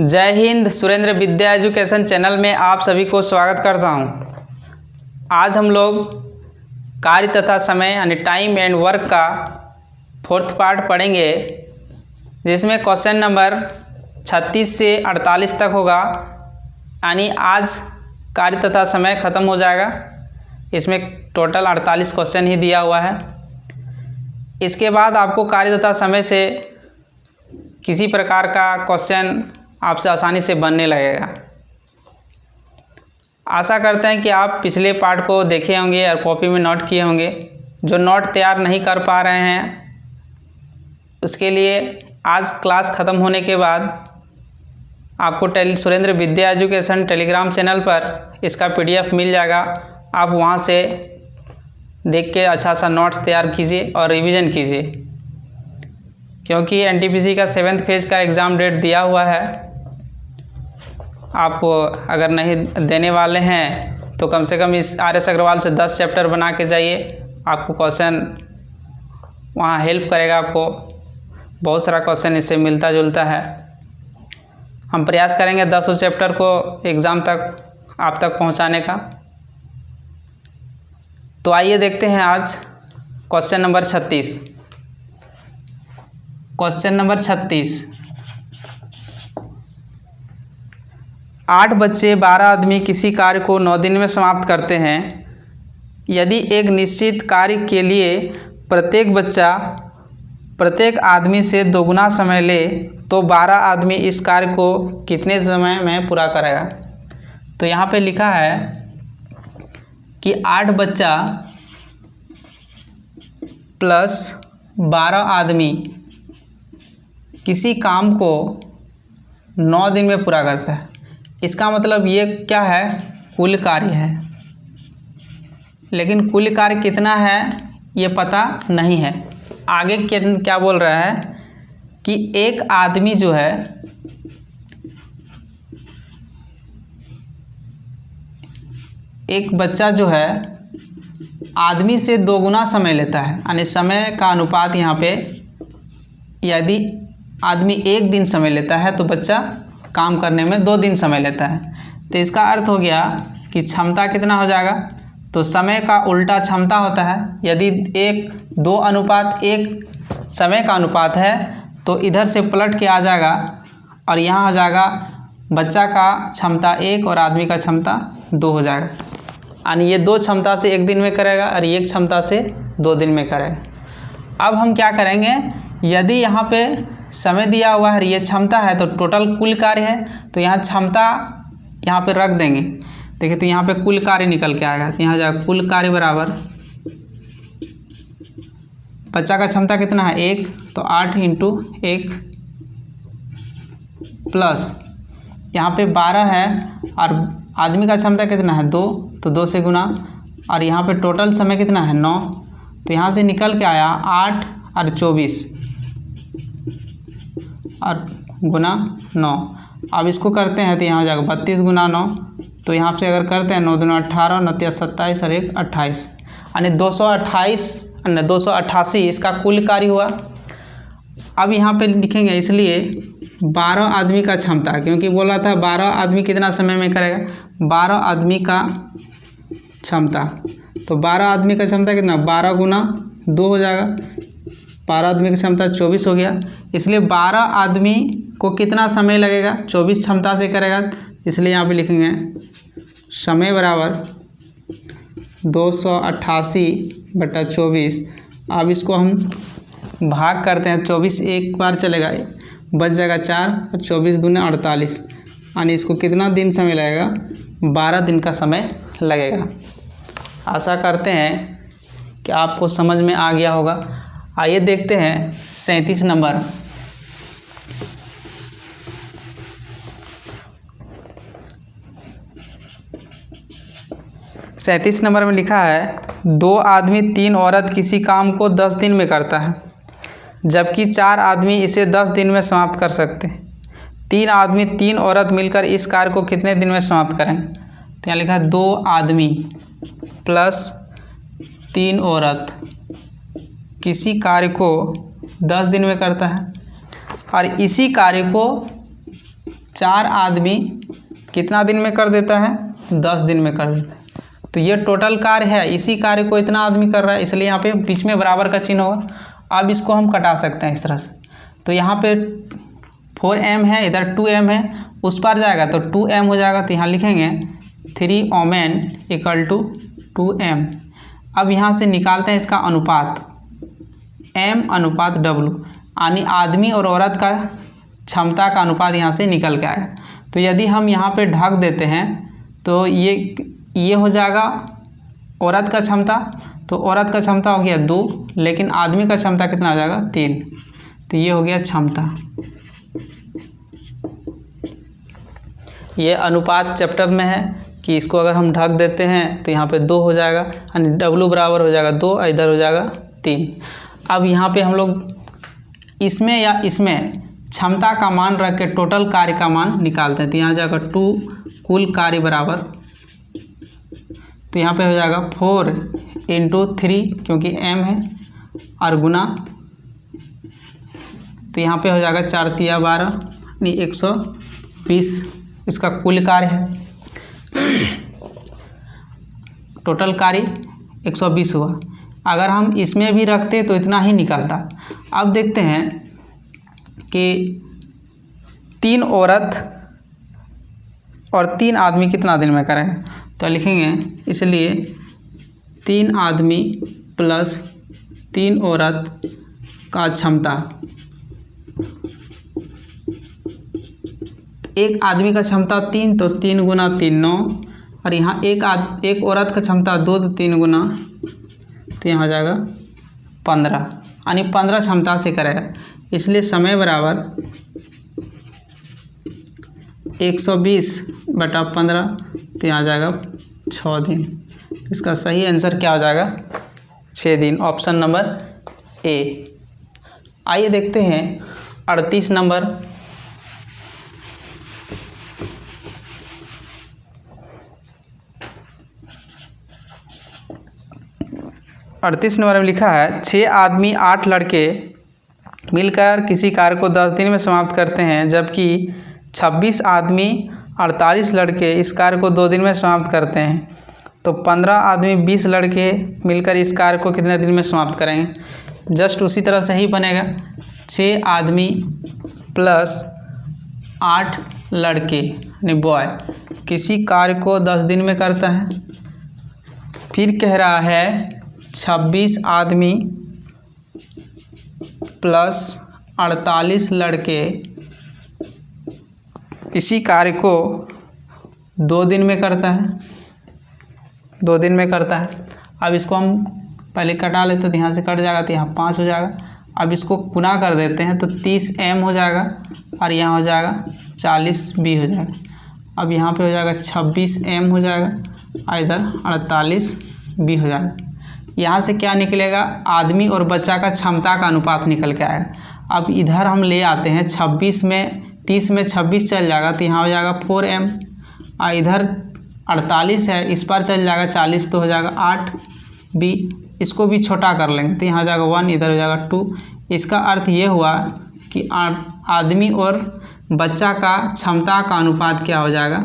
जय हिंद। सुरेंद्र विद्या education channel में आप सभी को स्वागत करता हूं। आज हम लोग कार्य तथा समय यानी टाइम एंड वर्क का फोर्थ पार्ट पढ़ेंगे, जिसमें क्वेश्चन नंबर 36 से 48 तक होगा। यानी आज कार्य तथा समय ख़त्म हो जाएगा। इसमें टोटल 48 क्वेश्चन ही दिया हुआ है। इसके बाद आपको कार्य तथा समय से किसी प्रकार का क्वेश्चन आपसे आसानी से बनने लगेगा। आशा करते हैं कि आप पिछले पार्ट को देखे होंगे और कॉपी में नोट किए होंगे। जो नोट तैयार नहीं कर पा रहे हैं, उसके लिए आज क्लास ख़त्म होने के बाद आपको सुरेंद्र विद्या एजुकेशन टेलीग्राम चैनल पर इसका PDF मिल जाएगा। आप वहां से देख के अच्छा सा नोट्स तैयार कीजिए और रिवीजन कीजिए, क्योंकि NTPC का 7th फेज़ का एग्ज़ाम डेट दिया हुआ है। आप अगर नहीं देने वाले हैं तो कम से कम इस RS अग्रवाल से 10 चैप्टर बना के जाइए। आपको क्वेश्चन वहाँ हेल्प करेगा। आपको बहुत सारा क्वेश्चन इससे मिलता जुलता है। हम प्रयास करेंगे 10 चैप्टर को एग्ज़ाम तक आप तक पहुँचाने का। तो आइए देखते हैं आज क्वेश्चन नंबर 36। क्वेश्चन नंबर 36, 8 बच्चे 12 आदमी किसी कार्य को 9 दिन में समाप्त करते हैं। यदि एक निश्चित कार्य के लिए प्रत्येक बच्चा प्रत्येक आदमी से दोगुना समय ले तो 12 आदमी इस कार्य को कितने समय में पूरा करेगा। तो यहाँ पे लिखा है कि 8 बच्चा प्लस 12 आदमी किसी काम को 9 दिन में पूरा करता है। इसका मतलब ये क्या है, कुल कार्य है। लेकिन कुल कार्य कितना है ये पता नहीं है। आगे क्या बोल रहा है कि एक आदमी जो है एक बच्चा जो है आदमी से 2 गुना समय लेता है। यानी समय का अनुपात यहाँ पे, यदि आदमी 1 दिन समय लेता है तो बच्चा काम करने में 2 दिन समय लेता है। तो इसका अर्थ हो गया कि क्षमता कितना हो जाएगा। तो समय का उल्टा क्षमता होता है। यदि 2 अनुपात 1 समय का अनुपात है तो इधर से पलट के आ जाएगा और यहाँ हो जाएगा बच्चा का क्षमता 1 और आदमी का क्षमता 2 हो जाएगा। यानी ये 2 क्षमता से 1 दिन में करेगा और 1 क्षमता से 2 दिन में करेगा। अब हम क्या करेंगे, यदि यहाँ पे समय दिया हुआ है, ये क्षमता है, तो टोटल कुल कार्य है, तो यहाँ क्षमता यहाँ पे रख देंगे। देखिए तो यहाँ पे कुल कार्य निकल के आएगा। तो यहाँ जाएगा कुल कार्य बराबर बच्चा का क्षमता कितना है 1, तो 8 × 1 प्लस यहाँ पे 12 है और आदमी का क्षमता कितना है 2, तो 2 से गुना, और यहाँ पे टोटल समय कितना है 9। तो यहाँ से निकल के आया 8 और 24 और गुना 9। अब इसको करते हैं तो यहाँ हो जाएगा 32 गुना 9। तो यहाँ से अगर करते हैं 9 दूना 18, 9 तिया 27 और 1 28, यानी 288 इसका कुल कार्य हुआ। अब यहाँ पे लिखेंगे, इसलिए 12 आदमी का क्षमता, क्योंकि बोला था 12 आदमी कितना समय में करेगा, 12 आदमी का क्षमता। तो 12 आदमी का क्षमता कितना, 12 गुना 2 हो जाएगा। 12 आदमी की क्षमता 24 हो गया। इसलिए 12 आदमी को कितना समय लगेगा, 24 क्षमता से करेगा। इसलिए यहाँ पे लिखेंगे समय बराबर 288/24। अब इसको हम भाग करते हैं, 24 एक बार चलेगा, बच जाएगा 4 और 24 दूने 48, यानी इसको कितना दिन समय लगेगा, 12 दिन का समय लगेगा। आशा करते हैं कि आपको समझ में आ गया होगा। आइए देखते हैं 37 नंबर। 37 नंबर में लिखा है 2 आदमी 3 औरत किसी काम को 10 दिन में करता है, जबकि 4 आदमी इसे 10 दिन में समाप्त कर सकते हैं। 3 आदमी 3 औरत मिलकर इस कार्य को कितने दिन में समाप्त करेंगे। तो यहाँ लिखा है 2 आदमी प्लस 3 औरत किसी कार्य को 10 दिन में करता है, और इसी कार्य को 4 आदमी कितना दिन में कर देता है? 10 दिन में कर देता है। तो ये टोटल कार्य है, इसी कार्य को इतना आदमी कर रहा है, इसलिए यहाँ पे बीच में बराबर का चिन्ह होगा। अब इसको हम कटा सकते हैं इस तरह से। तो यहाँ पे 4m है, इधर 2m है, उस पार जाएगा तो 2m हो जाएगा। तो यहाँ लिखेंगे 3 ओमेन इक्वल टू 2m। अब यहाँ से निकालते हैं इसका अनुपात, m अनुपात w, यानी आदमी और औरत का क्षमता का अनुपात यहाँ से निकल के आएगा। तो यदि हम यहाँ पे ढक देते हैं तो ये हो जाएगा औरत का क्षमता। तो औरत का क्षमता हो गया 2, लेकिन आदमी का क्षमता कितना हो जाएगा? 3। तो ये हो गया क्षमता। ये अनुपात चैप्टर में है कि इसको अगर हम ढक देते हैं तो यहाँ पे 2 हो जाएगा, यानी W बराबर हो जाएगा 2, इधर हो जाएगा 3। अब यहाँ पे हम लोग इसमें या इसमें क्षमता का मान रख के टोटल कार्य का मान निकालते हैं। तो यहाँ जाएगा 2 कुल कार्य बराबर, तो यहाँ पे हो जाएगा 4 × 3 क्योंकि m है, और गुना, तो यहाँ पे हो जाएगा 4 × 12 यानी 120 इसका कुल कार्य है। टोटल कार्य 120 हुआ। अगर हम इसमें भी रखते तो इतना ही निकलता। अब देखते हैं कि 3 औरत और 3 आदमी कितना दिन में करेंगे। तो लिखेंगे इसलिए 3 आदमी प्लस 3 औरत का क्षमता, एक आदमी का क्षमता 3, तो 3 गुना 3 9, और यहाँ एक औरत का क्षमता 2, तो 3 गुना, तो यहाँ हो जाएगा 15, यानी 15 क्षमता से करेगा। इसलिए समय बराबर 120/15, तो यहाँ आ जाएगा 6 दिन। इसका सही आंसर क्या हो जाएगा? 6 दिन, ऑप्शन नंबर ए। आइए देखते हैं 38 नंबर। 38 नंबर में लिखा है 6 आदमी 8 लड़के मिलकर किसी कार्य को 10 दिन में समाप्त करते हैं, जबकि 26 आदमी 48 लड़के इस कार्य को 2 दिन में समाप्त करते हैं। तो 15 आदमी 20 लड़के मिलकर इस कार्य को कितने दिन में समाप्त करेंगे? जस्ट उसी तरह से ही बनेगा। 6 आदमी प्लस 8 लड़के यानी बॉय किसी कार्य को 10 दिन में करता है। फिर कह रहा है 26 आदमी प्लस 48 लड़के इसी कार्य को 2 दिन में करता है, 2 दिन में करता है। अब इसको हम पहले कटा लेते हैं तो यहाँ से कट जाएगा, तो यहाँ 5 हो जाएगा। अब इसको गुना कर देते हैं तो 30m हो जाएगा, और यहाँ हो जाएगा 40b हो जाएगा। अब यहाँ पे हो जाएगा 26m हो जाएगा, और इधर 48b हो जाएगा। यहाँ से क्या निकलेगा? आदमी और बच्चा का क्षमता का अनुपात निकल के आएगा। अब इधर हम ले आते हैं 26 में 30 में 26 चल जाएगा, तो यहाँ हो जाएगा 4m, और इधर 48 है, इस पर चल जाएगा 40, तो हो जाएगा 8b। इसको भी छोटा कर लेंगे तो यहाँ हो जाएगा 1, इधर हो जाएगा 2। इसका अर्थ ये हुआ कि आदमी और बच्चा का क्षमता का अनुपात क्या हो जाएगा?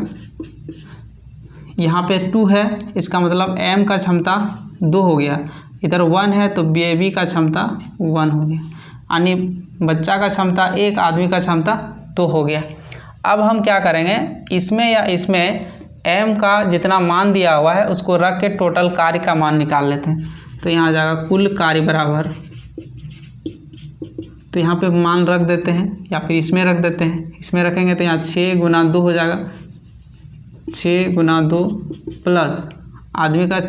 यहाँ पे 2 है, इसका मतलब m का क्षमता 2 हो गया, इधर 1 है तो बेबी का क्षमता 1 हो गया, यानी बच्चा का क्षमता 1, आदमी का क्षमता 2 हो गया। अब हम क्या करेंगे, इसमें या इसमें m का जितना मान दिया हुआ है उसको रख के टोटल कार्य का मान निकाल लेते हैं। तो यहाँ आ जाएगा कुल कार्य बराबर, तो यहाँ पे मान रख देते हैं या फिर इसमें रख देते हैं। इसमें रखेंगे तो यहाँ 6 गुना 2 हो जाएगा, 6 गुना 2 प्लस आदमी का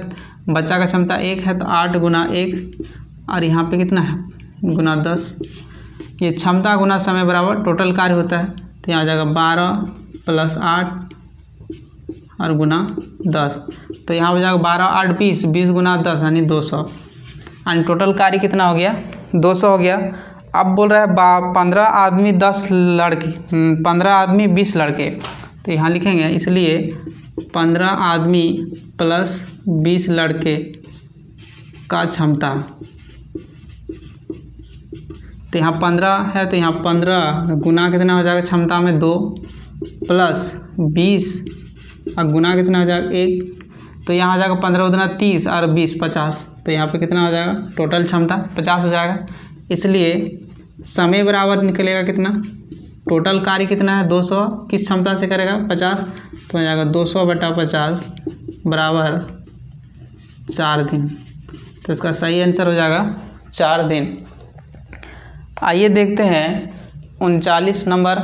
बच्चा का क्षमता 1 है तो 8 गुना 1, और यहाँ पे कितना है गुना 10। ये क्षमता गुना समय बराबर टोटल कार्य होता है, तो यहाँ आ जाएगा 12 प्लस 8 और गुना 10। तो यहाँ हो जाएगा 12 8 20, 20 गुना 10 यानी 200, यानी टोटल कार्य कितना हो गया? 200 हो गया। अब बोल रहा है 15 आदमी 10 लड़के 15 आदमी 20 लड़के, तो यहाँ लिखेंगे इसलिए 15 आदमी प्लस 20 लड़के का क्षमता। तो तो यहाँ 15 है, तो यहाँ 15 गुना कितना हो जाएगा क्षमता में 2 प्लस 20 और गुना कितना हो जाएगा 1, तो यहाँ हो जाएगा 15 दूना 30 और 20 50, तो यहाँ पे कितना हो जाएगा टोटल क्षमता 50 हो जाएगा। इसलिए समय बराबर निकलेगा कितना, टोटल कार्य कितना है 200, किस क्षमता से करेगा 50, तो हो जाएगा 200/50 बराबर 4 दिन। तो इसका सही आंसर हो जाएगा 4 दिन। आइए देखते हैं 39 नंबर।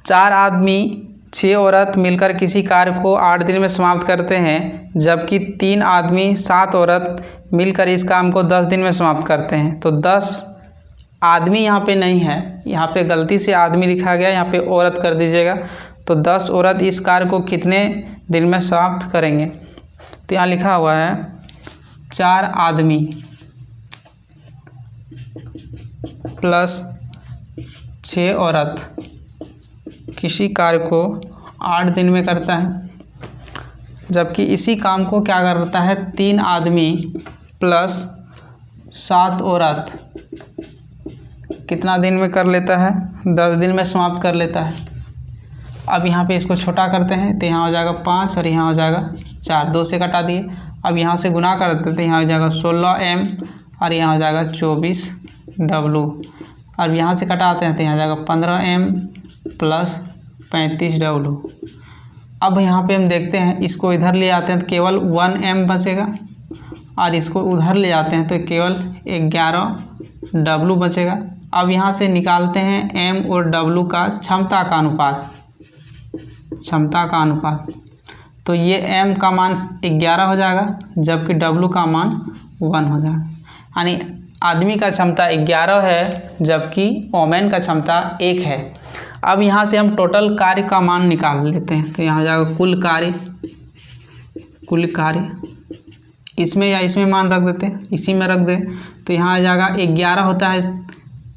चार आदमी 6 औरत मिलकर किसी कार्य को 8 दिन में समाप्त करते हैं, जबकि 3 आदमी 7 औरत मिलकर इस काम को 10 दिन में समाप्त करते हैं। तो 10 आदमी यहाँ पे नहीं है, यहाँ पे गलती से आदमी लिखा गया, यहाँ पे औरत कर दीजिएगा। तो 10 औरत इस कार्य को कितने दिन में समाप्त करेंगे, तो यहाँ लिखा हुआ है 4 आदमी प्लस 6 औरत किसी कार्य को 8 दिन में करता है, जबकि इसी काम को क्या करता है 3 आदमी प्लस 7 औरत कितना दिन में कर लेता है 10 दिन में समाप्त कर लेता है। अब यहाँ पे इसको छोटा करते हैं, तो यहाँ हो जाएगा 5 और यहाँ हो जाएगा 4, 2 से कटा दिए। अब यहाँ से गुना कर देते हैं, यहाँ हो जाएगा 16m और यहाँ हो जाएगा 24w। और यहाँ से कटाते हैं तो यहाँ जाएगा 15m प्लस 35w। अब यहाँ पे हम देखते हैं, इसको इधर ले आते हैं तो केवल 1m बचेगा, और इसको उधर ले आते हैं तो केवल 11w बचेगा। अब यहाँ से निकालते हैं m और w का क्षमता का अनुपात, तो ये m का मान 11 हो जाएगा, जबकि w का मान 1 हो जाएगा। यानी आदमी का क्षमता 11 है, जबकि ओमेन का क्षमता 1 है। अब यहाँ से हम टोटल कार्य का मान निकाल लेते हैं, तो यहाँ जाएगा कुल कार्य इसमें या इसमें मान रख देते हैं, इसी में रख दें। तो यहाँ आ जाएगा 11 होता है,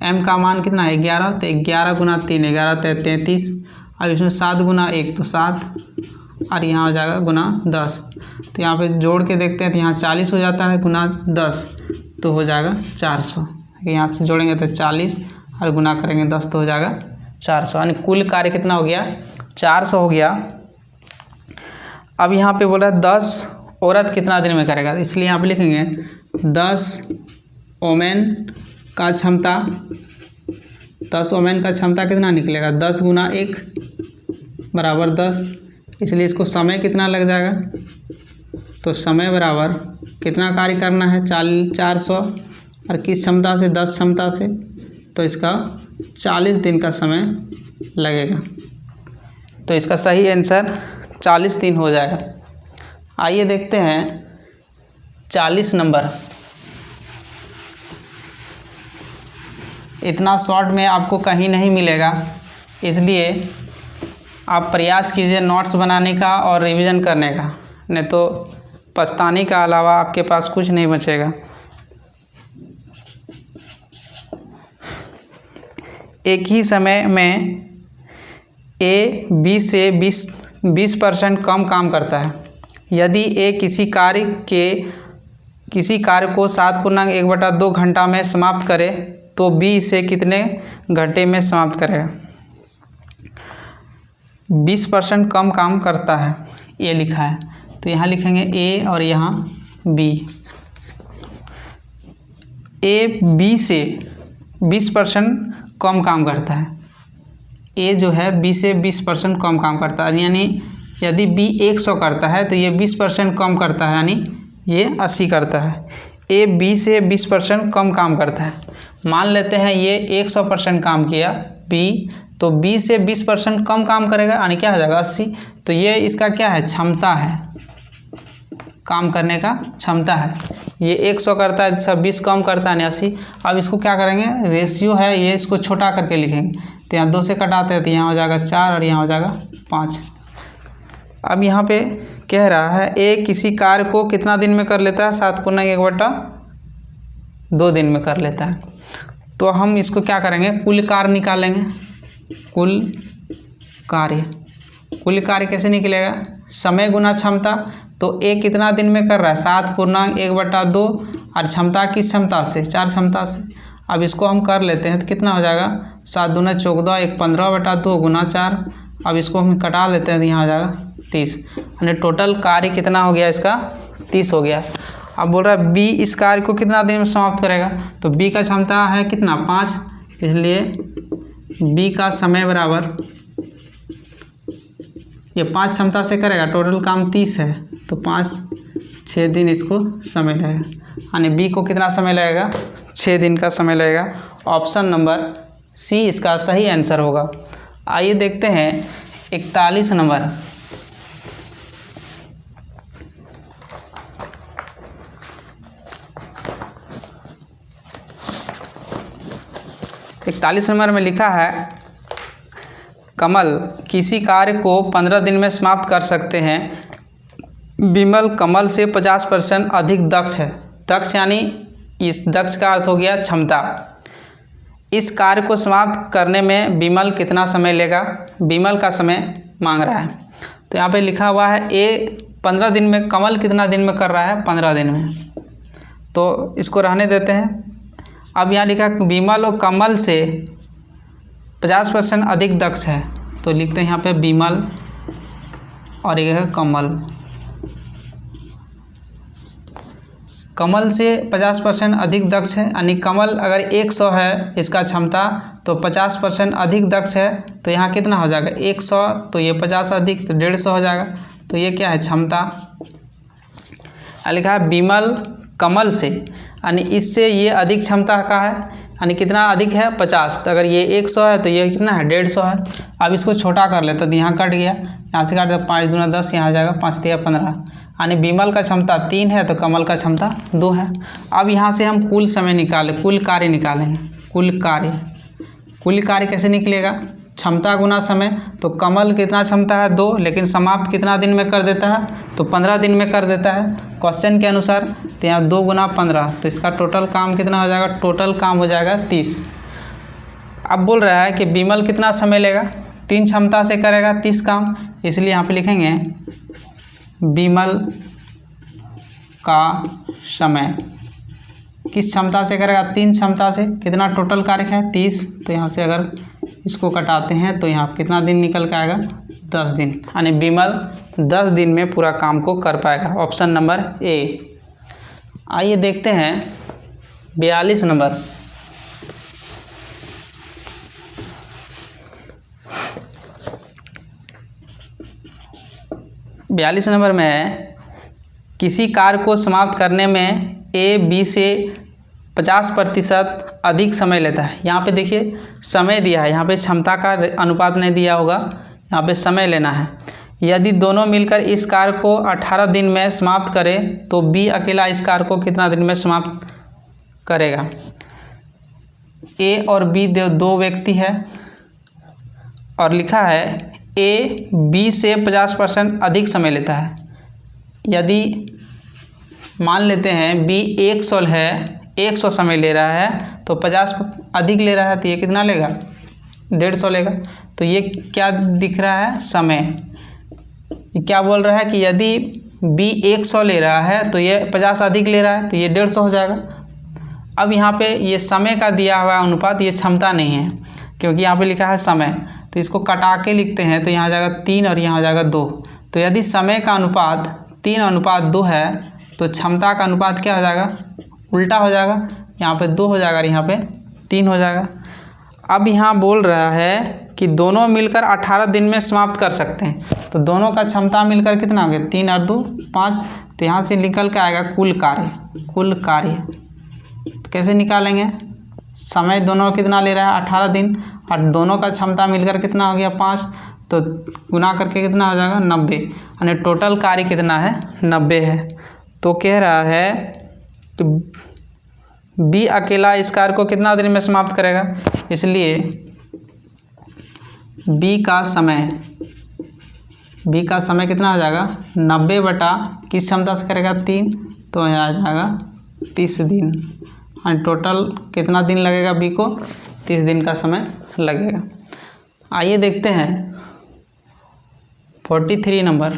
m का मान कितना है 11, तो 11 गुना 3 11 33। अब इसमें 7 गुना 1 तो 7, और यहाँ हो जाएगा गुना 10। तो यहाँ पे जोड़ के देखते हैं तो यहाँ 40 हो जाता है, गुना 10 तो हो जाएगा 400। यहाँ से जोड़ेंगे तो 40 और गुना करेंगे 10 तो हो जाएगा 400, यानी कुल कार्य कितना हो गया 400 हो गया। अब यहाँ पे बोला 10 औरत कितना दिन में करेगा, इसलिए यहाँ पे लिखेंगे 10 ओमेन का क्षमता कितना निकलेगा 10 गुना 1 बराबर 10। इसलिए इसको समय कितना लग जाएगा, तो समय बराबर कितना कार्य करना है 400 और किस क्षमता से 10 क्षमता से, तो इसका 40 दिन का समय लगेगा। तो इसका सही आंसर 40 दिन हो जाएगा। आइए देखते हैं 40 नंबर। इतना शॉर्ट में आपको कहीं नहीं मिलेगा, इसलिए आप प्रयास कीजिए नोट्स बनाने का और रिवीजन करने का, नहीं तो पछताने का अलावा आपके पास कुछ नहीं बचेगा। एक ही समय में ए बी से 20% कम काम करता है। यदि ए किसी कार्य को 7.1/2 घंटा में समाप्त करे तो बी इसे कितने घंटे में समाप्त करेगा। 20% कम काम करता है ये लिखा है, तो यहाँ लिखेंगे ए और यहाँ बी। ए बी से 20% कम काम करता है, ए जो है बी से 20% कम काम करता है, यानी यदि बी 100 करता है तो ये 20% कम करता है, यानी ये 80 करता है। ए बी से 20% कम काम करता है। मान लेते हैं ये 100% काम किया बी, तो बी से 20% कम काम करेगा, यानी क्या हो जाएगा 80। तो ये इसका क्या है क्षमता है, काम करने का क्षमता है। ये 100 करता है, सब 20 कम करता है 80। अब इसको क्या करेंगे, रेशियो है ये, इसको छोटा करके लिखेंगे। तो यहाँ 2 से कटाते हैं तो यहाँ हो जाएगा 4 और यहाँ हो जाएगा 5। अब यहाँ पे कह रहा है ए किसी कार्य को कितना दिन में कर लेता है 7.1/2 दिन में कर लेता है। तो हम इसको क्या करेंगे, कुल कार्य निकालेंगे। कुल कार्य कैसे निकलेगा, समय गुना क्षमता। तो ए कितना दिन में कर रहा है, 7/1/2 और क्षमता किस क्षमता से, 4 क्षमता से। अब इसको हम कर लेते हैं तो कितना हो जाएगा, 7 दूना 14, 1 15/2 गुना 4। अब इसको हम कटा लेते हैं तो यहाँ हो जाएगा 30, यानी टोटल कार्य कितना हो गया इसका, 30 हो गया। अब बोल रहा है बी इस कार्य को कितना दिन में समाप्त करेगा, तो बी का क्षमता है कितना, 5, इसलिए बी का समय बराबर ये 5 क्षमता से करेगा, टोटल काम 30 है तो 5-6 दिन इसको समय लगेगा, यानी बी को कितना समय लगेगा, 6 दिन का समय लगेगा। ऑप्शन नंबर सी इसका सही आंसर होगा। आइए देखते हैं 41 नंबर। इकतालीस नंबर में लिखा है कमल किसी कार्य को 15 दिन में समाप्त कर सकते हैं। विमल कमल से 50% अधिक दक्ष है। दक्ष यानी इस दक्ष का अर्थ हो गया क्षमता। इस कार्य को समाप्त करने में विमल कितना समय लेगा, विमल का समय मांग रहा है। तो यहाँ पे लिखा हुआ है ए 15 दिन में, कमल कितना दिन में कर रहा है, 15 दिन में, तो इसको रहने देते हैं। अब यहाँ लिखा विमल और कमल से 50% अधिक दक्ष है, तो लिखते हैं यहाँ पे विमल और एक है कमल। कमल से 50% अधिक दक्ष है, यानी कमल अगर 100 है इसका क्षमता, तो 50% अधिक दक्ष है, तो यहाँ कितना हो जाएगा 100, तो ये 50 अधिक तो 150 हो जाएगा। तो ये क्या है, क्षमता। लिखा है विमल कमल से, यानी इससे ये अधिक क्षमता का है, यानी कितना अधिक है 50। तो अगर ये 100 है तो ये कितना है 150 है। अब इसको छोटा कर ले तो यहाँ कट गया, यहाँ से काट दिया 5 दूना 10, यहाँ आ जाएगा 5 तिया 15, यानी विमल का क्षमता 3 है तो कमल का क्षमता 2 है। अब यहाँ से हम कुल समय निकालें, कुल कार्य निकालेंगे। कुल कार्य कैसे निकलेगा, क्षमता गुना समय। तो कमल कितना क्षमता है 2, लेकिन समाप्त कितना दिन में कर देता है, तो 15 दिन में कर देता है क्वेश्चन के अनुसार। तो यहाँ 2 गुना 15, तो इसका टोटल काम कितना हो जाएगा, टोटल काम हो जाएगा 30। अब बोल रहा है कि विमल कितना समय लेगा, 3 क्षमता से करेगा 30 काम, इसलिए यहाँ पे लिखेंगे विमल का समय किस क्षमता से करेगा, 3 क्षमता से। कितना टोटल कार्य है 30, तो यहाँ से अगर इसको कटाते हैं तो यहाँ कितना दिन निकल के आएगा 10 दिन, यानी विमल 10 दिन में पूरा काम को कर पाएगा। Option number A. आइए देखते हैं 42 नंबर। नंबर में किसी कार्य को समाप्त करने में ए बी से 50% अधिक समय लेता है। यहाँ पे देखिए समय दिया है, यहाँ पे क्षमता का अनुपात नहीं दिया होगा, यहाँ पे समय लेना है। यदि दोनों मिलकर इस कार्य को 18 दिन में समाप्त करें तो बी अकेला इस कार्य को कितना दिन में समाप्त करेगा। ए और बी दो व्यक्ति है और लिखा है ए बी से 50% अधिक समय लेता है। यदि मान लेते हैं बी 100 है, 100 समय ले रहा है, तो 50 अधिक ले रहा है, तो ये कितना लेगा 150 लेगा। तो ये क्या दिख रहा है, समय। ये क्या बोल रहा है कि यदि बी 100 ले रहा है तो ये 50 अधिक ले रहा है, तो ये 150 हो जाएगा। अब यहाँ पे ये समय का दिया हुआ अनुपात, ये क्षमता नहीं है, क्योंकि यहाँ पे लिखा है समय। तो इसको कटा के लिखते हैं तो यहाँ आ जाएगा 3 और यहाँ आ जाएगा 2। तो यदि समय का अनुपात 3:2 है तो क्षमता का अनुपात क्या हो जाएगा, उल्टा हो जाएगा। यहाँ पे 2 हो जाएगा और यहाँ पे 3 हो जाएगा। अब यहाँ बोल रहा है कि दोनों मिलकर 18 दिन में समाप्त कर सकते हैं। तो दोनों का क्षमता मिलकर कितना हो गया, 3 और 2 5। तो यहाँ से निकल के आएगा कुल कार्य। तो कैसे निकालेंगे, समय दोनों कितना ले रहा है 18 दिन, और दोनों का क्षमता मिलकर कितना हो गया 5, तो गुना करके कितना हो जाएगा 90, यानी टोटल कार्य कितना है 90 है। तो कह रहा है कि बी अकेला इस कार्य को कितना दिन में समाप्त करेगा, इसलिए बी का समय कितना हो जाएगा 90 बटा किस क्षमता से करेगा 3, तो यहाँ आ जाएगा 30 दिन, और टोटल कितना दिन लगेगा बी को, 30 दिन का समय लगेगा। आइए देखते हैं 43 नंबर।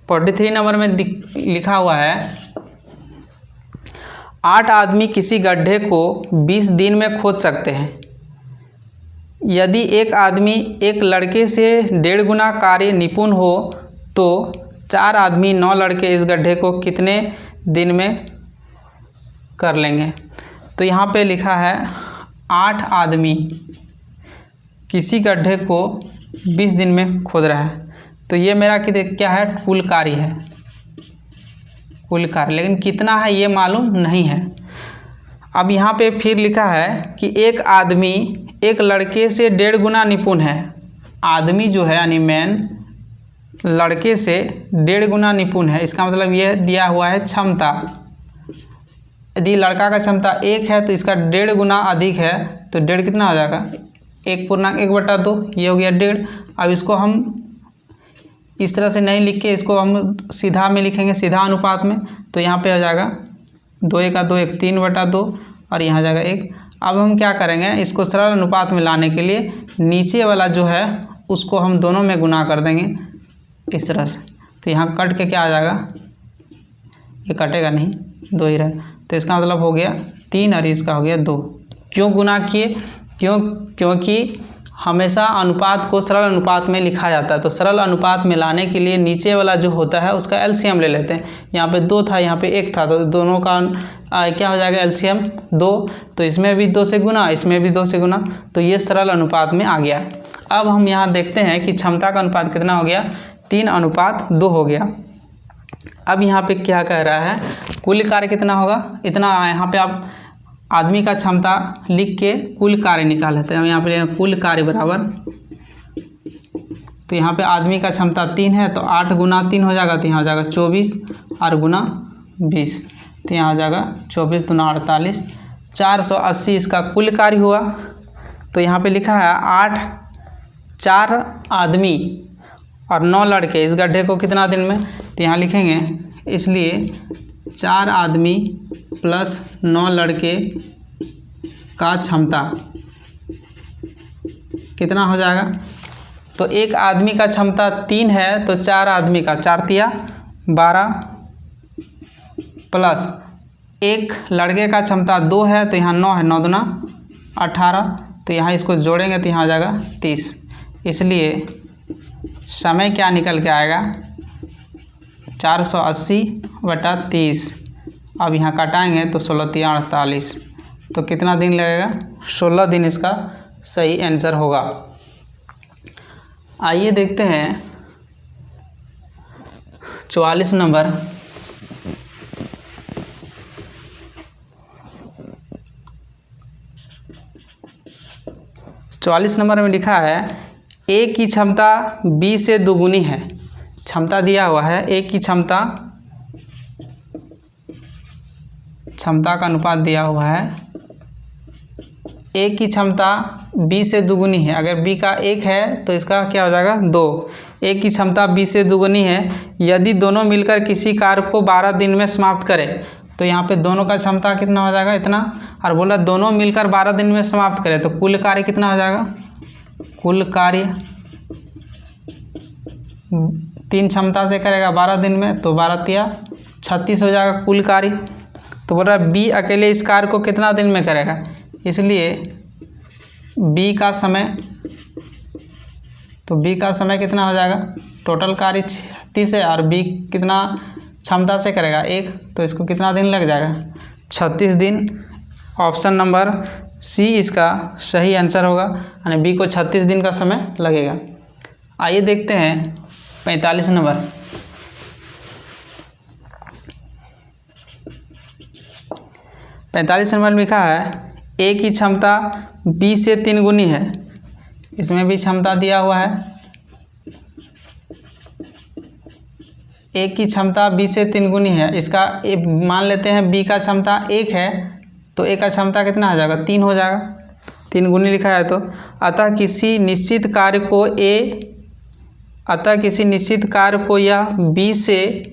43 नंबर में लिखा हुआ है 8 आदमी किसी गड्ढे को 20 दिन में खोद सकते हैं। यदि एक आदमी एक लड़के से 1.5 गुना कार्य निपुण हो तो 4 आदमी 9 लड़के इस गड्ढे को कितने दिन में कर लेंगे। तो यहाँ पे लिखा है 8 आदमी किसी गड्ढे को 20 दिन में खोद रहा है, तो ये मेरा क्या है, कुल कार्य है, कुल कार्य, लेकिन कितना है ये मालूम नहीं है। अब यहाँ पे फिर लिखा है कि एक आदमी एक लड़के से 1.5 गुना निपुण है। आदमी जो है यानी मैन लड़के से 1.5 गुना निपुण है, इसका मतलब ये दिया हुआ है क्षमता। यदि लड़का का क्षमता 1 है तो इसका 1.5 गुना अधिक है, तो 1.5 कितना हो जाएगा, 1/1/2, ये हो गया 1.5। अब इसको हम इस तरह से नहीं लिख के इसको हम सीधा में लिखेंगे, सीधा अनुपात में, तो यहाँ पे हो जाएगा 2 1 2 1 3/2 और यहाँ जाएगा 1। अब हम क्या करेंगे, इसको सरल अनुपात में लाने के लिए नीचे वाला जो है उसको हम दोनों में गुना कर देंगे इस तरह से, तो यहाँ कट के क्या आ जाएगा, ये कटेगा नहीं, 2 ही रहे, तो इसका मतलब हो गया 3 और इसका हो गया 2। क्यों गुना किए, क्योंकि हमेशा अनुपात को सरल अनुपात में लिखा जाता है, तो सरल अनुपात में लाने के लिए नीचे वाला जो होता है उसका एलसीएम ले लेते हैं। यहाँ पे 2 था, यहाँ पे 1 था, तो दोनों का क्या हो जाएगा एलसीएम 2, तो इसमें भी 2 से गुना, इसमें भी 2 से गुना, तो ये सरल अनुपात में आ गया। अब हम यहाँ देखते हैं कि क्षमता का अनुपात कितना हो गया, 3:2 हो गया। अब यहाँ पे क्या कह रहा है, कुल कार्य कितना होगा, इतना। यहाँ पे आप आदमी का क्षमता लिख के कुल कार्य निकाल लेते हैं। हम यहाँ पे कुल कार्य बराबर, तो यहाँ पे आदमी का क्षमता 3 है, तो 8 गुना 3 हो जाएगा, तो यहाँ हो जाएगा 24 और गुना 20, तो यहाँ हो जाएगा 24 दूना 48, 480 इसका कुल कार्य हुआ। तो यहाँ पे लिखा है 4 आदमी और 9 लड़के इस गड्ढे को कितना दिन में, तो यहाँ लिखेंगे, इसलिए 4 आदमी प्लस 9 लड़के का क्षमता कितना हो जाएगा। तो एक आदमी का क्षमता 3 है, तो 4 आदमी का 4 तिया 12 प्लस एक लड़के का क्षमता 2 है, तो यहाँ 9 है, 9 दूना 18, तो यहाँ इसको जोड़ेंगे तो यहाँ आ जाएगा 30। इसलिए समय क्या निकल के आएगा, 480/30। अब यहाँ कटाएंगे तो 16 तिया 48, तो कितना दिन लगेगा, 16 दिन इसका सही आंसर होगा। आइए देखते हैं 44 नंबर। में लिखा है ए की क्षमता बी से दोगुनी है। क्षमता दिया हुआ है, ए की क्षमता का अनुपात दिया हुआ है, ए की क्षमता बी से दुगुनी है। अगर बी का 1 है तो इसका क्या हो जाएगा 2। ए की क्षमता बी से दुगुनी है, यदि दोनों मिलकर किसी कार्य को 12 दिन में समाप्त करें, तो यहाँ पे दोनों का क्षमता कितना हो जाएगा, इतना, और बोला दोनों मिलकर 12 दिन में समाप्त करें, तो कुल कार्य कितना हो जाएगा, कुल कार्य 3 क्षमता से करेगा 12 दिन में, तो 12 तिया 36 हो जाएगा कुल कार्य। तो बोल रहा है बी अकेले इस कार्य को कितना दिन में करेगा, इसलिए बी का समय, तो बी का समय कितना हो जाएगा, टोटल कार्य 36 है और बी कितना क्षमता से करेगा 1, तो इसको कितना दिन लग जाएगा, 36 दिन। ऑप्शन नंबर सी इसका सही आंसर होगा, यानी बी को 36 दिन का समय लगेगा। आइए देखते हैं 45 नंबर। 45 नंबर में लिखा है ए की क्षमता बी से 3 गुनी है। इसमें भी क्षमता दिया हुआ है, ए की क्षमता बी से 3 गुनी है। इसका मान लेते हैं बी का क्षमता 1 है, तो ए का क्षमता कितना हो जाएगा, 3 हो जाएगा, 3 गुनी लिखा है। तो अतः किसी निश्चित कार्य को यह बी से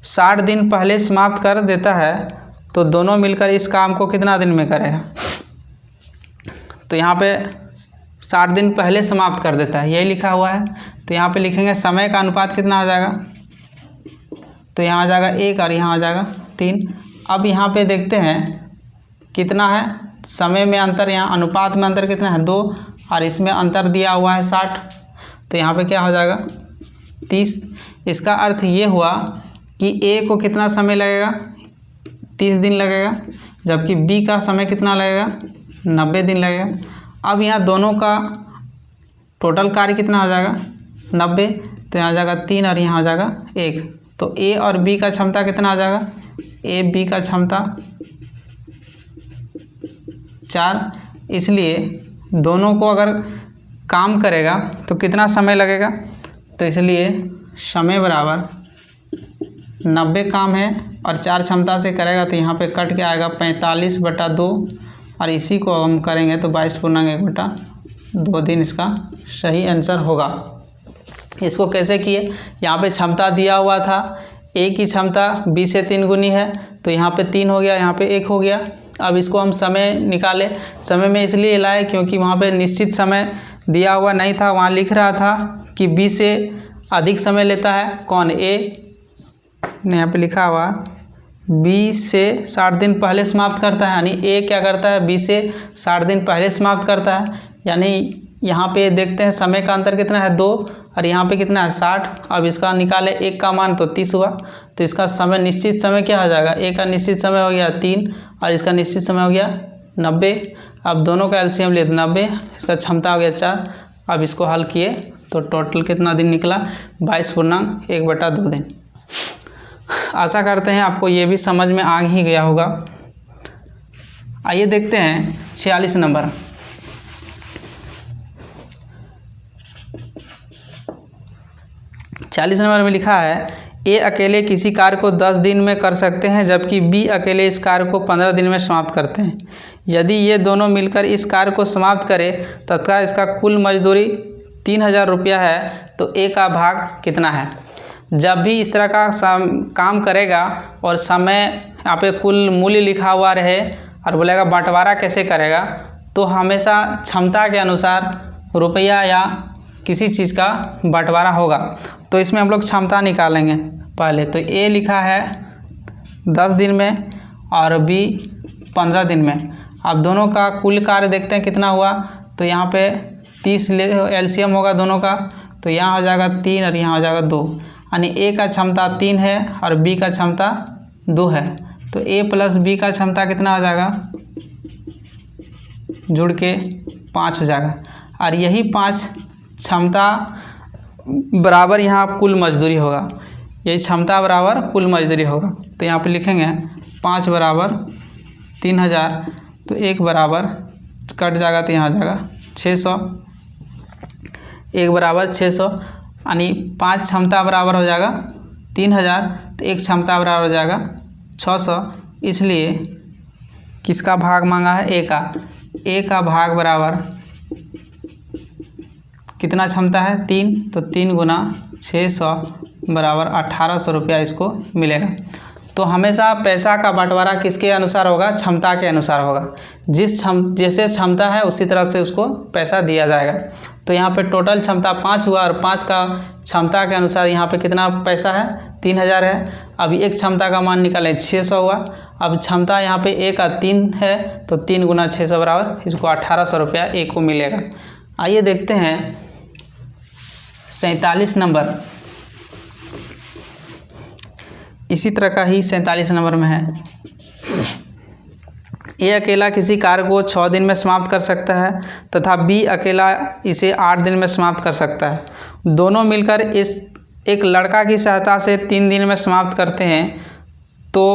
60 दिन पहले समाप्त कर देता है तो दोनों मिलकर इस काम को कितना दिन में करेगा। तो यहाँ पे 60 दिन पहले समाप्त कर देता है, यही लिखा हुआ है। तो यहाँ पे लिखेंगे समय का अनुपात कितना हो जाएगा, तो यहाँ आ जाएगा 1 और यहाँ आ जाएगा 3। अब यहाँ पे देखते हैं कितना है समय में अंतर, यहाँ अनुपात में अंतर कितना है 2 और इसमें अंतर दिया हुआ है 60। तो यहाँ पे क्या हो जाएगा 30। इसका अर्थ ये हुआ कि A को कितना समय लगेगा 30 दिन लगेगा, जबकि B का समय कितना लगेगा 90 दिन लगेगा। अब यहाँ दोनों का टोटल कार्य कितना हो जाएगा 90, तो यहाँ आ जाएगा 3 और यहाँ आ जाएगा 1। तो A और B का क्षमता कितना आ जाएगा, A B का क्षमता 4। इसलिए दोनों को अगर काम करेगा तो कितना समय लगेगा, तो इसलिए समय बराबर 90 काम है और 4 क्षमता से करेगा तो यहाँ पे कट के आएगा 45/2 और इसी को हम करेंगे तो 22/1/2 दिन इसका सही आंसर होगा। इसको कैसे किए, यहाँ पे क्षमता दिया हुआ था, A की क्षमता B से 3 गुनी है तो यहाँ पे 3 हो गया, यहाँ पे 1 हो गया। अब इसको हम समय निकाले, समय में इसलिए लाए क्योंकि वहाँ पे निश्चित समय दिया हुआ नहीं था, वहाँ लिख रहा था कि B से अधिक समय लेता है कौन, A ने यहाँ पे लिखा हुआ B से 60 दिन पहले समाप्त करता है, यानी A क्या करता है B से 60 दिन पहले समाप्त करता है। यानी यहाँ पे देखते हैं समय का अंतर कितना है 2 और यहाँ पे कितना है 60। अब इसका निकाले 1 का मान तो 30 हुआ, तो इसका समय निश्चित समय क्या हो जाएगा, A का निश्चित समय हो गया 3 और इसका निश्चित समय हो गया 90। अब दोनों का एलसीएम लिए 90, इसका क्षमता हो गया 4। अब इसको हल किए तो टोटल कितना दिन निकला 22/1/2 दिन। आशा करते हैं आपको ये भी समझ में आ ही गया होगा। आइए देखते हैं 46 नंबर। 40 नंबर में लिखा है A अकेले किसी कार्य को 10 दिन में कर सकते हैं जबकि B अकेले इस कार्य को 15 दिन में समाप्त करते हैं। यदि ये दोनों मिलकर इस कार्य को समाप्त करें तथा इसका कुल मजदूरी 3000 रुपया है तो A का भाग कितना है। जब भी इस तरह का काम करेगा और समय यहाँ पे कुल मूल्य लिखा हुआ रहे और बोलेगा बंटवारा कैसे करेगा, तो हमेशा क्षमता के अनुसार रुपया या किसी चीज़ का बंटवारा होगा। तो इसमें हम लोग क्षमता निकालेंगे पहले। तो A लिखा है 10 दिन में और B 15 दिन में। अब दोनों का कुल कार्य देखते हैं कितना हुआ, तो यहाँ पे 30 एलसीएम होगा दोनों का, तो यहाँ हो जाएगा 3 और यहाँ हो जाएगा 2, यानी A का क्षमता 3 है और B का क्षमता 2 है। तो A प्लस B का क्षमता कितना हो जाएगा, जुड़ के 5 हो जाएगा और यही 5 क्षमता बराबर यहाँ कुल मजदूरी होगा, यही क्षमता बराबर कुल मजदूरी होगा। तो यहाँ पे लिखेंगे 5 बराबर 3000, तो 1 बराबर कट जाएगा तो यहाँ आ जाएगा 600, 1 बराबर 600, यानी 5 क्षमता बराबर हो जाएगा 3000, तो 1 क्षमता बराबर हो जाएगा 600। इसलिए किसका भाग मांगा है, A का भाग बराबर कितना क्षमता है 3, तो 3 गुना 600 बराबर 1800 रुपया इसको मिलेगा। तो हमेशा पैसा का बंटवारा किसके अनुसार होगा, क्षमता के अनुसार होगा। जैसे क्षमता है उसी तरह से उसको पैसा दिया जाएगा। तो यहाँ पे टोटल क्षमता 5 हुआ और 5 का क्षमता के अनुसार यहाँ पे कितना पैसा है 3000 है। अभी एक क्षमता का मान निकालें 600 हुआ। अब क्षमता यहाँ पे A का 3 है, तो 3 गुना 600 बराबर इसको 1800 रुपया A को मिलेगा। आइए देखते हैं 47 नंबर। इसी तरह का ही 47 नंबर में है, A अकेला किसी कार्य को 6 दिन में समाप्त कर सकता है तथा B अकेला इसे 8 दिन में समाप्त कर सकता है। दोनों मिलकर इस एक लड़का की सहायता से 3 दिन में समाप्त करते हैं। तो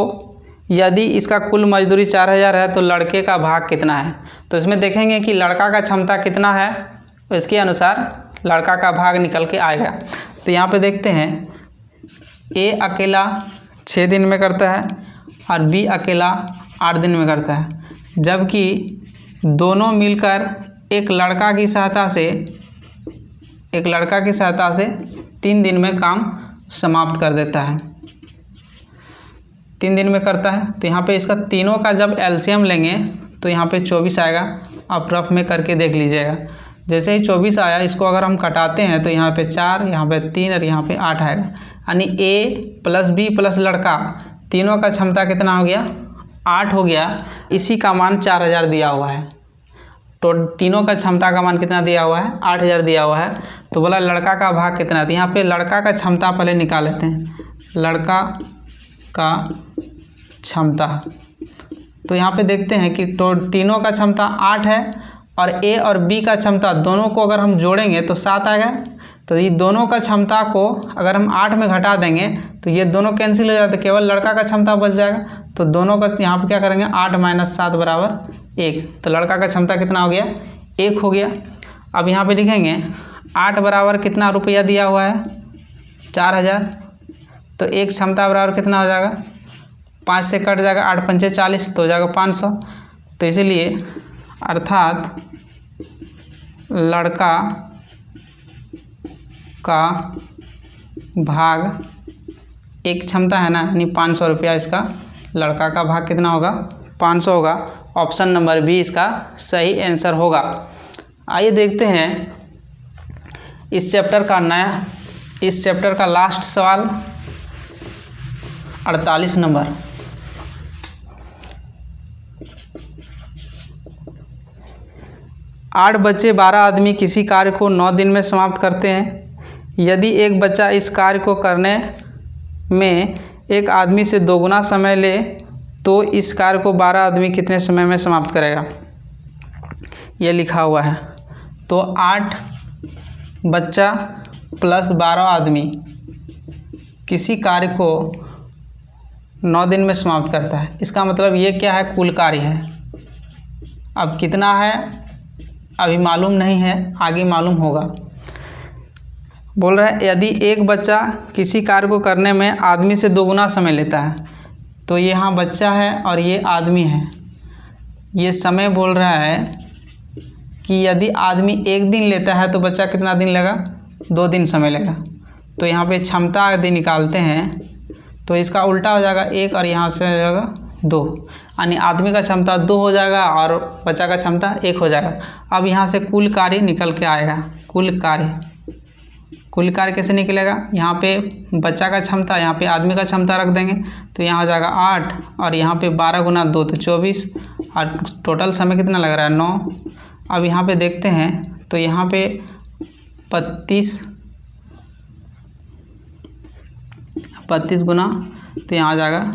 यदि इसका कुल मजदूरी 4000 है तो लड़के का भाग कितना है। तो इसमें देखेंगे कि लड़का का क्षमता कितना है, तो इसके अनुसार लड़का का भाग निकल के आएगा। तो यहाँ पे देखते हैं A अकेला 6 दिन में करता है और B अकेला 8 दिन में करता है, जबकि दोनों मिलकर एक लड़का की सहायता से 3 दिन में काम समाप्त कर देता है। 3 दिन में करता है। तो यहाँ पे इसका तीनों का जब एलसीएम लेंगे तो यहाँ पे 24 आएगा। आप रफ में करके देख लीजिएगा। जैसे ही 24 आया, इसको अगर हम कटाते हैं तो यहाँ पे 4, यहाँ पे 3 और यहाँ पे 8 आएगा। यानी ए प्लस बी प्लस लड़का तीनों का क्षमता कितना हो गया? 8 हो गया। इसी का मान 4000 दिया हुआ है। तो तीनों का क्षमता का मान कितना दिया हुआ है? 8000 दिया हुआ है। तो बोला लड़का का भाग कितना? तो यहाँ पे लड़का का क्षमता पहले निकाल लेते हैं। लड़का का क्षमता, तो यहाँ पे देखते हैं कि तो तीनों का क्षमता 8 है और ए और बी का क्षमता दोनों को अगर हम जोड़ेंगे तो 7 आएगा। तो ये दोनों का क्षमता को अगर हम 8 में घटा देंगे तो ये दोनों कैंसिल हो जाते, केवल लड़का का क्षमता बच जाएगा। तो दोनों का यहाँ पे क्या करेंगे? 8 - 7 = 1। तो लड़का का क्षमता कितना हो गया? 1 हो गया। अब यहाँ पे लिखेंगे 8 बराबर कितना रुपया दिया हुआ है? 4000। तो एक क्षमता बराबर कितना हो जाएगा? 5 से कट जाएगा, 8 × 5 = 40, तो हो जाएगा 500। तो इसलिए अर्थात लड़का का भाग एक क्षमता है ना, यानी 500 रुपया। इसका लड़का का भाग कितना होगा? 500 होगा। ऑप्शन नंबर बी इसका सही आंसर होगा। आइए देखते हैं इस चैप्टर का लास्ट सवाल 48 नंबर। आठ बच्चे 12 आदमी किसी कार्य को 9 दिन में समाप्त करते हैं। यदि एक बच्चा इस कार्य को करने में एक आदमी से 2 गुना समय ले तो इस कार्य को 12 आदमी कितने समय में समाप्त करेगा? ये लिखा हुआ है। तो 8 बच्चा प्लस 12 आदमी किसी कार्य को 9 दिन में समाप्त करता है। इसका मतलब ये क्या है? कुल कार्य है। अब कितना है अभी मालूम नहीं है, आगे मालूम होगा। बोल रहा है यदि एक बच्चा किसी कार्य को करने में आदमी से 2 गुना समय लेता है। तो ये यहाँ बच्चा है और ये आदमी है। ये समय बोल रहा है कि यदि आदमी 1 दिन लेता है तो बच्चा कितना दिन लेगा? 2 दिन समय लेगा। तो यहाँ पे क्षमता यदि निकालते हैं तो इसका उल्टा हो जाएगा 1 और यहाँ से हो जाएगा 2, यानी आदमी का क्षमता 2 हो जाएगा और बच्चा का क्षमता 1 हो जाएगा। अब यहाँ से कुल कार्य निकल के आएगा। कुल कार्य कैसे निकलेगा? यहाँ पे बच्चा का क्षमता, यहाँ पे आदमी का क्षमता रख देंगे तो यहाँ हो जाएगा 8 और यहाँ पे 12 × 2 तो 24 और टोटल समय कितना लग रहा है? 9। अब यहाँ पे देखते हैं तो यहाँ पे 32 गुना, तो यहाँ आ जाएगा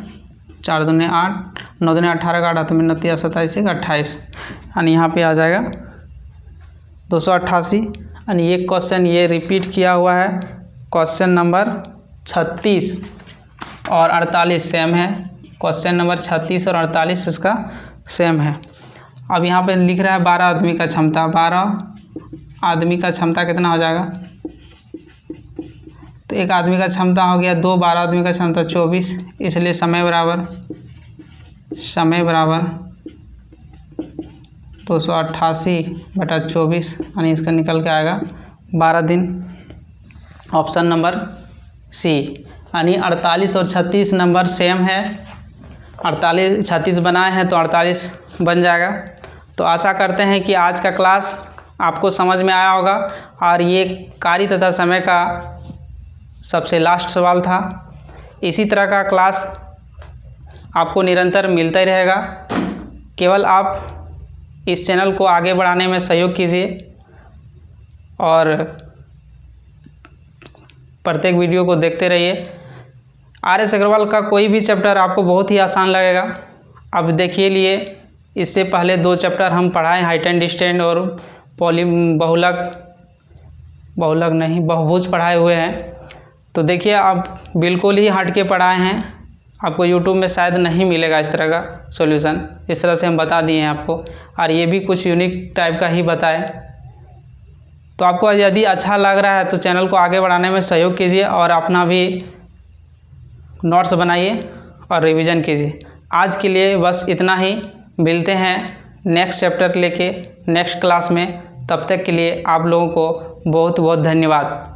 4 दूने 8, 9 दूने 18 का 8 में 29 27 28, यानी यहाँ पे आ जाएगा 288। यानी ये क्वेश्चन ये रिपीट किया हुआ है। क्वेश्चन नंबर 36 और 48 सेम है। क्वेश्चन नंबर 36 और 48 इसका सेम है। अब यहाँ पे लिख रहा है 12 आदमी का क्षमता। 12 आदमी का क्षमता कितना हो जाएगा? तो एक आदमी का क्षमता हो गया 2, 12 आदमी का क्षमता 24, इसलिए समय बराबर 288/24, यानी इसका निकल के आएगा 12 दिन। ऑप्शन नंबर सी, यानी 48 और 36 नंबर सेम है। 48 36 बनाए हैं तो 48 बन जाएगा। तो आशा करते हैं कि आज का क्लास आपको समझ में आया होगा और ये कार्य तथा समय का सबसे लास्ट सवाल था। इसी तरह का क्लास आपको निरंतर मिलता ही रहेगा। केवल आप इस चैनल को आगे बढ़ाने में सहयोग कीजिए और प्रत्येक वीडियो को देखते रहिए। आर.एस. अग्रवाल का कोई भी चैप्टर आपको बहुत ही आसान लगेगा। अब देखिए लिए इससे पहले 2 चैप्टर हम पढ़ाए, हाइट एंड डिस्टेंस और बहुभुज पढ़ाए हुए हैं। तो देखिए अब बिल्कुल ही हट के पढ़ाए हैं। आपको YouTube में शायद नहीं मिलेगा इस तरह का सॉल्यूशन। इस तरह से हम बता दिए हैं आपको, और ये भी कुछ यूनिक टाइप का ही बताए। तो आपको यदि अच्छा लग रहा है तो चैनल को आगे बढ़ाने में सहयोग कीजिए और अपना भी नोट्स बनाइए और रिवीजन कीजिए। आज के लिए बस इतना ही। मिलते हैं नेक्स्ट चैप्टर लेके नेक्स्ट क्लास में। तब तक के लिए आप लोगों को बहुत बहुत धन्यवाद।